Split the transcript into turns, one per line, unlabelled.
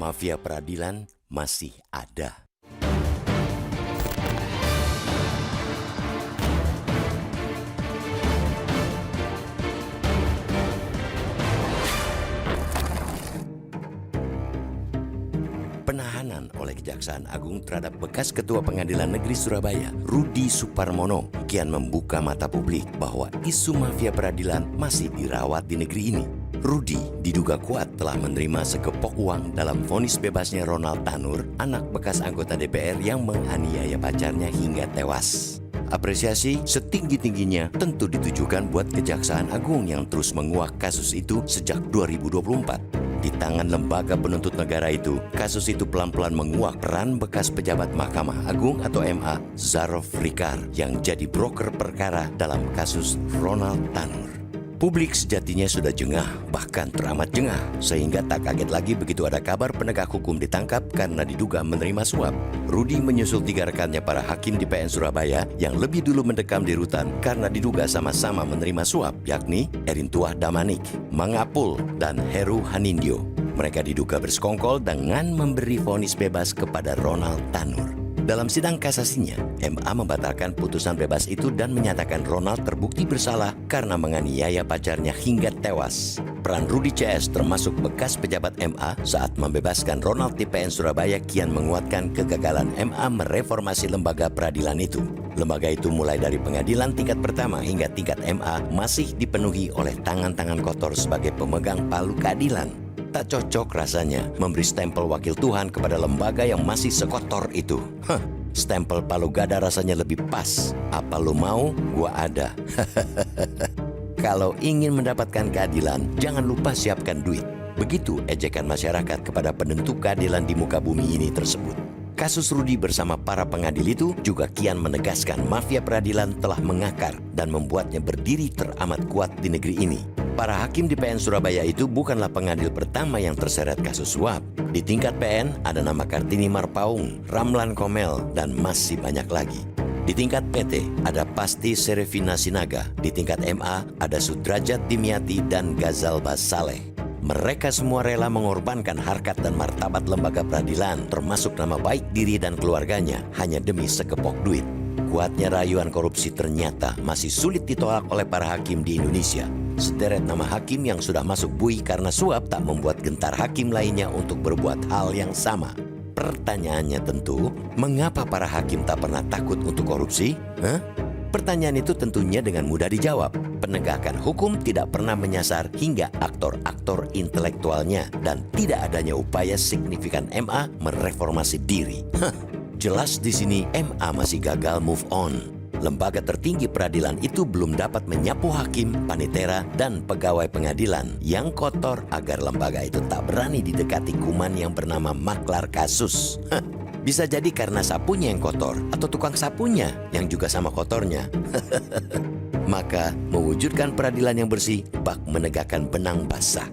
mafia peradilan masih ada. Penahanan oleh Kejaksaan Agung terhadap bekas Ketua Pengadilan Negeri Surabaya, Rudi Suparmono, kian membuka mata publik bahwa isu mafia peradilan masih dirawat di negeri ini. Rudi diduga kuat telah menerima sekepok uang dalam vonis bebasnya Ronald Tanur, anak bekas anggota DPR yang menganiaya pacarnya hingga tewas. Apresiasi setinggi-tingginya tentu ditujukan buat Kejaksaan Agung yang terus menguak kasus itu sejak 2024. Di tangan lembaga penuntut negara itu, kasus itu pelan-pelan menguak peran bekas pejabat Mahkamah Agung atau MA, Zarof Rikar, yang jadi broker perkara dalam kasus Ronald Tanur. Publik sejatinya sudah jengah, bahkan teramat jengah, sehingga tak kaget lagi begitu ada kabar penegak hukum ditangkap karena diduga menerima suap. Rudi menyusul 3 rekannya para hakim di PN Surabaya yang lebih dulu mendekam di rutan karena diduga sama-sama menerima suap, yakni Erintuah Damanik, Mangapul, dan Heru Hanindyo. Mereka diduga bersekongkol dengan memberi vonis bebas kepada Ronald Tanur. Dalam sidang kasasinya, MA membatalkan putusan bebas itu dan menyatakan Ronald terbukti bersalah karena menganiaya pacarnya hingga tewas. Peran Rudi CS termasuk bekas pejabat MA saat membebaskan Ronald di PN Surabaya kian menguatkan kegagalan MA mereformasi lembaga peradilan itu. Lembaga itu mulai dari pengadilan tingkat pertama hingga tingkat MA masih dipenuhi oleh tangan-tangan kotor sebagai pemegang palu keadilan. Tak cocok rasanya memberi stempel wakil Tuhan kepada lembaga yang masih sekotor itu. Stempel palu gada rasanya lebih pas. Apa lu mau? Gua ada. Kalau ingin mendapatkan keadilan, jangan lupa siapkan duit. Begitu ejekan masyarakat kepada penentu keadilan di muka bumi ini tersebut. Kasus Rudi bersama para pengadil itu juga kian menegaskan mafia peradilan telah mengakar dan membuatnya berdiri teramat kuat di negeri ini. Para hakim di PN Surabaya itu bukanlah pengadil pertama yang terseret kasus suap. Di tingkat PN ada nama Kartini Marpaung, Ramlan Komel, dan masih banyak lagi. Di tingkat PT ada Pasti Serevina Sinaga. Di tingkat MA ada Sudrajat Dimyati dan Gazal Basaleh. Mereka semua rela mengorbankan harkat dan martabat lembaga peradilan, termasuk nama baik diri dan keluarganya, hanya demi sekepok duit. Kuatnya rayuan korupsi ternyata masih sulit ditolak oleh para hakim di Indonesia. Sederet nama hakim yang sudah masuk bui karena suap tak membuat gentar hakim lainnya untuk berbuat hal yang sama. Pertanyaannya tentu, mengapa para hakim tak pernah takut untuk korupsi? Pertanyaan itu tentunya dengan mudah dijawab. Penegakan hukum tidak pernah menyasar hingga aktor-aktor intelektualnya dan tidak adanya upaya signifikan MA mereformasi diri. Jelas di sini MA masih gagal move on. Lembaga tertinggi peradilan itu belum dapat menyapu hakim, panitera, dan pegawai pengadilan yang kotor agar lembaga itu tak berani didekati kuman yang bernama maklar kasus. Bisa jadi karena sapunya yang kotor atau tukang sapunya yang juga sama kotornya. Maka mewujudkan peradilan yang bersih bak menegakkan benang basah.